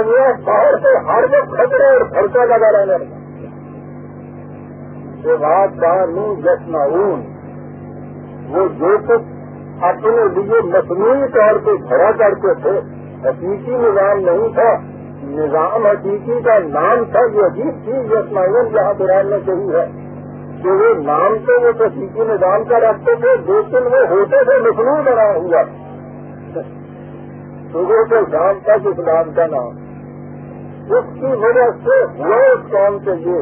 دنیا باہر سے ہر وقت خطرے اور خرچہ لگا رہنے لگا. یسمعون وہ جو کچھ اپنے لیے مصنوعی طور پہ کھڑا کرتے تھے حقیقی نظام نہیں تھا. نظام حقیقی کا نام تھا. یہ عجیب چیز یسمعون جہاں قرآن میں کہی ہے کہ وہ نام تو وہ حقیقی نظام کا رکھتے تھے لیکن وہ ہوتے تھے مصنوع بنا ہوا. صبح سے شام تک اسلام کا نام. اس کی وجہ سے ہوا اس قوم سے یہ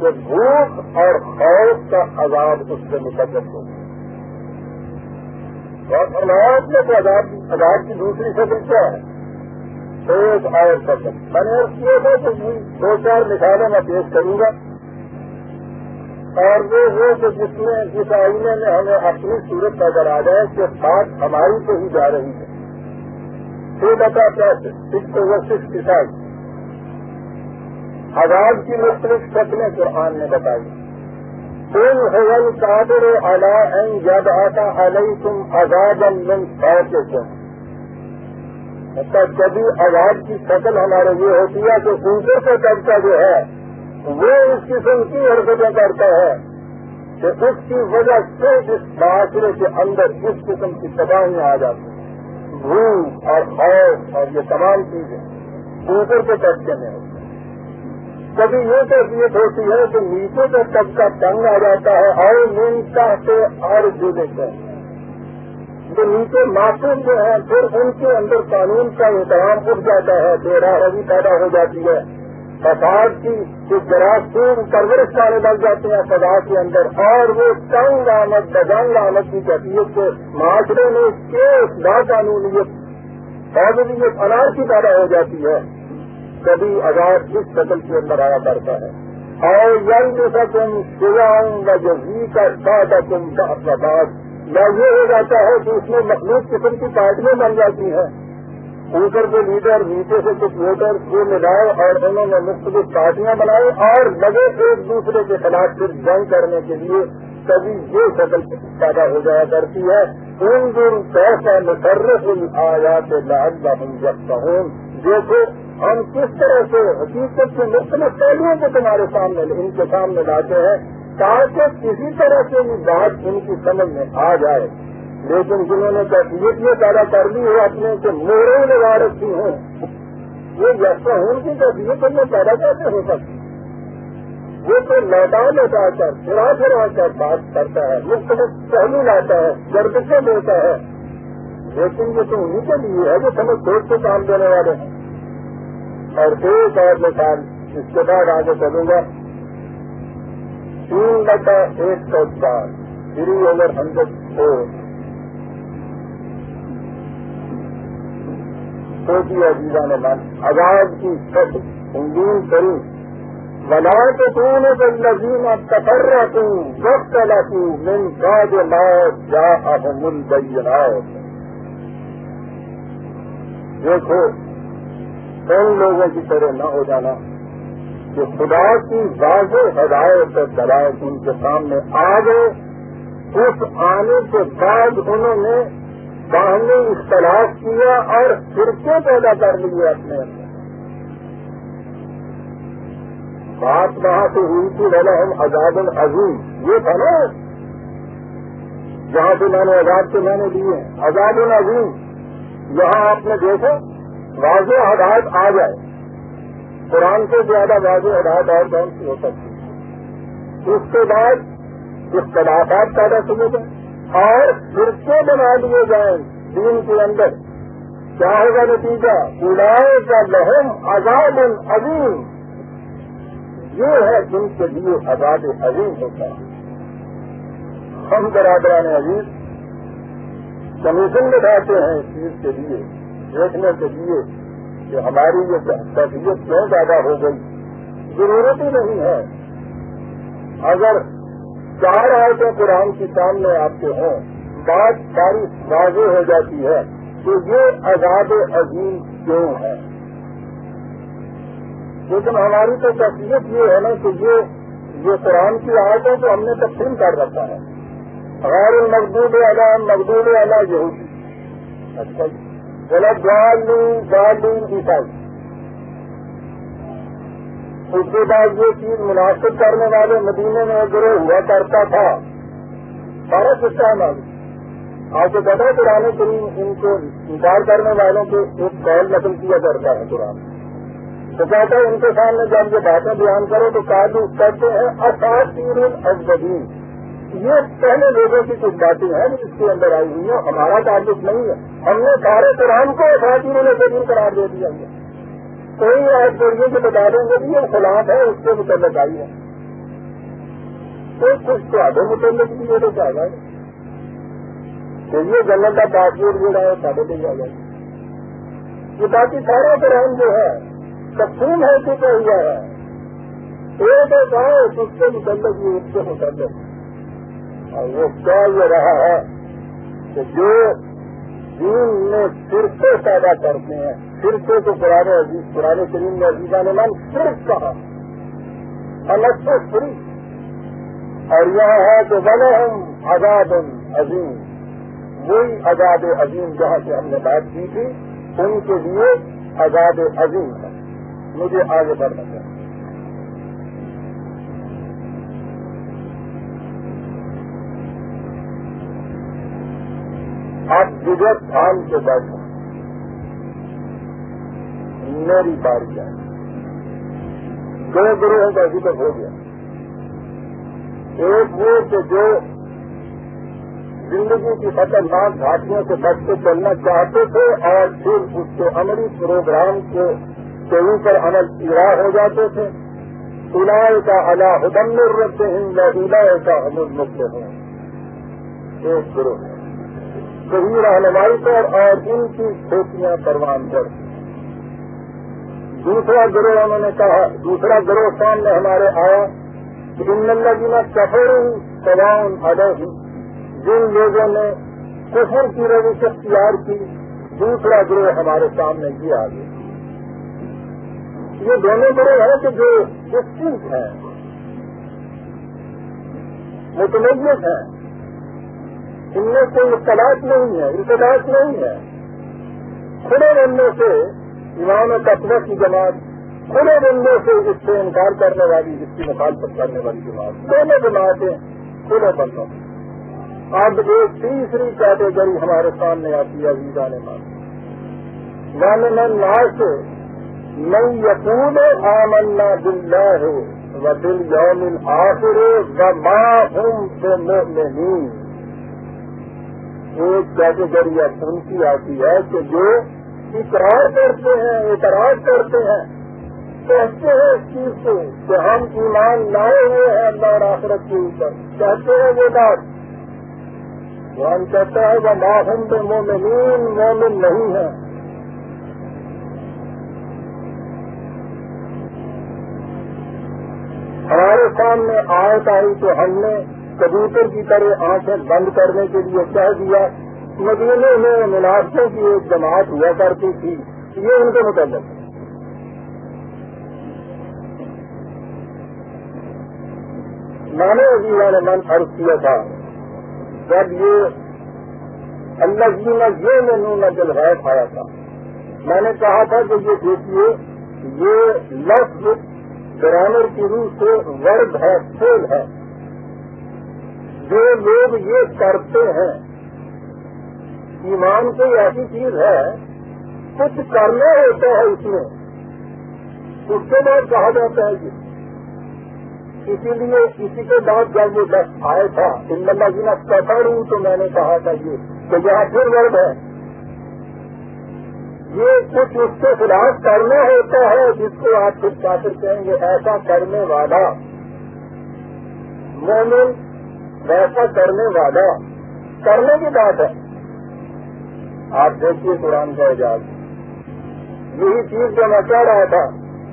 کہ بھوک اور خوف کا عذاب اس سے مقدس ہو گیا. اور علاج میں تو عذاب کی دوسری شکل کیا ہے؟ ایک اور شکل میں نے کیا تھا کہ 2-4 مثالیں میں پیش کروں گا. اور وہ کہ جس آئینے میں ہمیں اپنی صورت نظر آ جائے کہ بات ہماری تو ہی جا رہی ہے. 6:65 عذاب کی مختلف شکلیں قرآن نے بتائی. قل هو القادر على ان يبعث عليكم عذابا من فوقكم. مطلب کبھی عذاب کی شکل ہمارے یہ ہوتی ہے کہ اوپر سے طبقہ جو ہے وہ اس قسم کی حرکتیں کرتا ہے کہ اس کی وجہ سے اس معاشرے کے اندر اس قسم کی تباہی آ جاتی ہے. بھوک اور خوف اور یہ تمام چیزیں اوپر کے طبقے میں ہوتی ہیں. کبھی یہ کیفیت ہوتی ہے کہ نیچے کا طبقہ تنگ آ جاتا ہے اور نیچا سے اور جڑے ہیں جو نیچے معصوم جو ہیں پھر ان کے اندر قانون کا احترام اٹھ جاتا ہے. بے راہ روی پیدا ہو جاتی ہے. فساد کی جو جراثیم پرورش پانے لگ جاتے ہیں فضا کے اندر اور وہ تنگ آمد بدنگ آمد کی کیفیت سے معاشرے میں کیس باقانونیت قابلیت انارکی پیدا ہو جاتی ہے. کبھی عذاب اس شکل کے اندر آیا کرتا ہے. اور ینگ جیسا تم سیاؤں گا جو وی کا ساتھ تم کا اپراد یا یہ ہو جاتا ہے کہ اس میں مخلوق قسم کی پارٹیاں بن جاتی ہیں. اوپر کے لیڈر نیچے سے کچھ ووٹر کو ملائے اور انہوں نے مختلف پارٹیاں بنائے اور لگے ایک دوسرے کے خلاف پھر جنگ کرنے کے لیے. کبھی یہ شکل پیدا ہو جایا کرتی ہے. ان دن کیسا مصرف الآیات لعلہم یفقہون. دیکھو ہم کس طرح سے حقیقت کے مختلف پہلوؤں کو تمہارے سامنے ان کے سامنے لاتے ہیں تاکہ کسی طرح سے یہ بات ان کی سمجھ میں آ جائے. لیکن جنہوں نے کیفیت یہ پیدا کر لی ہے اپنے سے مہریں لگا رکھی ہیں یہ یفقہون کی کیفیت ان میں پیدا کیسے ہو سکتی؟ وہ تو لوٹا کر پھرا کر بات کرتا ہے مختلف پہلو لاتا ہے گردشیں دیتا ہے. لیکن یہ تو انہیں کے لیے ہے جو سمجھ سوچ کے کام دینے والے ہیں. اور ایک اور مثال اس کے بعد آگے چلوں گا. 3/104 3/104 چھوٹی عزیزان من عذاب کی شکل سنگین کروں. ولا تكونوا كالذين تفرقوا واختلفوا من بعد ما جاءهم البينات. دیکھو ان لوگوں کی طرح نہ ہو جانا کہ خدا کی واضح ہدایت اور دلائل ان کے سامنے آ گئے. اس آنے کے بعد انہوں نے باہمی اختلاف کیا اور فرقے پیدا کر لیے اپنے اندر. بات وہاں سے ہوئی تھی لہم عذاب عظیم. یہ تھا نا جہاں سے میں نے عذاب کے میں نے لیے عذاب عظیم. یہاں آپ نے دیکھا واضح ہدایت آ جائے. قرآن سے زیادہ واضح ہدایت اور کون سی ہو سکتی ہے؟ اس کے بعد اختلافات پیدا کیے جائیں اور فرقے بنا دیے جائیں دین کے اندر. کیا ہوگا نتیجہ؟ اولئک لہم عذاب عظیم. یہ ہے جن کے لیے عذاب عظیم ہوتا ہے. ہم برادران عزیز کمیشن بٹھاتے ہیں اس چیز کے لیے دیکھنے کے لیے کہ ہماری یہ کیفیت کیوں زیادہ ہو گئی. ضرورت ہی نہیں ہے. اگر 4 آیتیں قرآن کے سامنے آپ کے ہوں بات ساری واضح ہو جاتی ہے کہ یہ عذاب عظیم کیوں ہے. لیکن ہماری تو کیفیت یہ ہے نا کہ یہ قرآن کی آیتوں کو ہم نے تقسیم کر رکھا ہے. غیر المغضوب علیہم مغضوب علی یہودی. اچھا بولا ڈالین عیسائی. اس کے بعد یہ چیز مناسب کرنے والے مدینے میں گروہ ہوا کرتا تھا. سارا سسٹم آپ کو پتا ہے قرآن کریم ان کو انکار کرنے والوں کے ایک قول نقل کیا کرتا ہے قرآن. تو کہتا ہے ان کے سامنے جب یہ باتیں بیان کرو تو کہتے ہیں اساطیر الاولین. یہ پہلے لوگوں کی کچھ باتیں ہیں جو اس کے اندر آئی ہوئی ہیں, ہمارا تعلق نہیں ہے. ہم نے سارے قرآن کو اساطیر الاولین قرار دے دیا ہے. کوئی آج ذریعے کے بتا دیں گے یہ خلاف ہے اس کے متعلق آئی ہے. تو کچھ تو متعلق بھی یہ تو چاہ گا کہ یہ جنت کا پاسپورٹ جو ہے سارے لے جا جائے. یہ باقی سارا قرآن جو ہے تقسیم ہے کہ کیا ہوا ہے ایک گاؤں اس کے متعلق یہ اس کے متعلق. اور وہ کیا یہ رہا ہے کہ جو دین میں فرقے پیدا کرتے ہیں, فرقے کو قرآن کریم میں عزیزہ نے من صرف کہا الگ سے فری. اور یہ ہے کہ وَلَهُمْ عَذَابٌ عَظِيمٌ, وہی عذاب عظیم جہاں سے ہم نے بات کی تھی ان کے لیے عذاب عظیم ہے. مجھے آگے بڑھنا چاہیے. آپ جگر تھام کے بیٹھے, میری باری ہے. دو گروہوں کا ذکر ہو گیا. ایک وہ کہ جو زندگی کی خطرناک گھاٹیوں سے بچ کے چلنا چاہتے تھے اور پھر اس کے عملی پروگرام کے اوپر عمل پیرا ہو جاتے تھے. اولئک علی ھدی من ربہم واولئک ھم المفلحون. ایک گروہ ہے صحیح رہنمائی پر اور ان کی کھوتیاں پروان پر. دوسرا گروہ انہوں نے کہا, دوسرا گروہ سامنے ہمارے آیا کہ ان الذین کفروا سواء علیہم, جن لوگوں نے کفر کی روش اختیار کی. دوسرا گروہ ہمارے سامنے یہ آ گیا. یہ دونوں گروہ ہیں کہ جو ڈسٹنکٹ ہیں, متمیز ہیں, ان میں کوئی اختلاف نہیں ہے, ارتباط نہیں ہے. کھلے رنگوں سے امام تقوی کی جماعت, کھلے رنگوں سے اس سے انکار کرنے والی, اس کی مخالفت کرنے والی جماعت, دونوں جماعتیں کھلے بندوں. اب ایک تیسری کیٹیگری ہمارے سامنے آتی ہے عزیزان مان. وَمِنَ النَّاسِ مَن يَقُولُ آمَنَّا بِاللَّهِ وَبِالْيَوْمِ الْآخِرِ وَمَا هُمْ بِمُؤْمِنِينَ. ایک کیٹیگری ان کی آتی ہے کہ جو اقرار کرتے ہیں, اعتراض کرتے ہیں, کہتے ہیں اس چیز کو کہ ہم ایمان لائے ہوئے ہیں اللہ اور آخرت کے اوپر, کہتے ہیں وہ بات. قرآن کہتا ہے وہ ماہم بمؤمنین, مومن نہیں ہے. ہمارے سامنے آیت آئی تو ہم نے کبوتر کی طرح آنکھیں بند کرنے کے لیے کہہ دیا مدینے میں منافقوں کی ایک جماعت ہوا کرتی تھی. یہ ان کے متعلق ہے. میں نے عزیزان من عرض کیا تھا جب یہ اللہ جی نے یہ مینو نزل غیب آیا تھا, میں نے کہا تھا کہ یہ دیکھیے یہ لفظ گرامر کی روح سے ورڈ ہے, فعل ہے. جو لوگ یہ کرتے ہیں, ایمان کوئی ایسی چیز ہے کچھ کرنا ہوتا ہے اس میں, اس کے بعد کہا جاتا ہے کہ اسی لیے اسی کے بعد جب یہ لفظ آیا تھا ان اللہ جی نے کفروا, تو میں نے کہا تھا یہ کہ یہاں پھر ورڈ ہے. یہ کچھ اس کے خلاف کرنا ہوتا ہے جس کو آپ پھر کافر کہیں گے. ایسا کرنے والا مومن, ویسا کرنے والا, کرنے کی بات ہے. آپ دیکھیے قرآن کا اعجاز. یہی چیز جو میں کہہ رہا تھا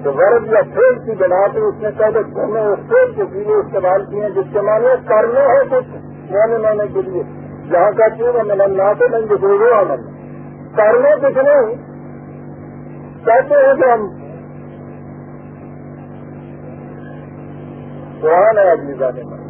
کہ ورد یا فیل کی بنا پہ اس نے پہلے دونوں فیل کے چیزیں استعمال کی ہیں جس کے معنی کرنا ہے کچھ مومن کے لیے. جہاں کا چیز ہے ملنا تو نہیں جو عمل کرنے کچھ نہیں کہتے ہیں کہ ہم قرآن ہے اگلی جانے میں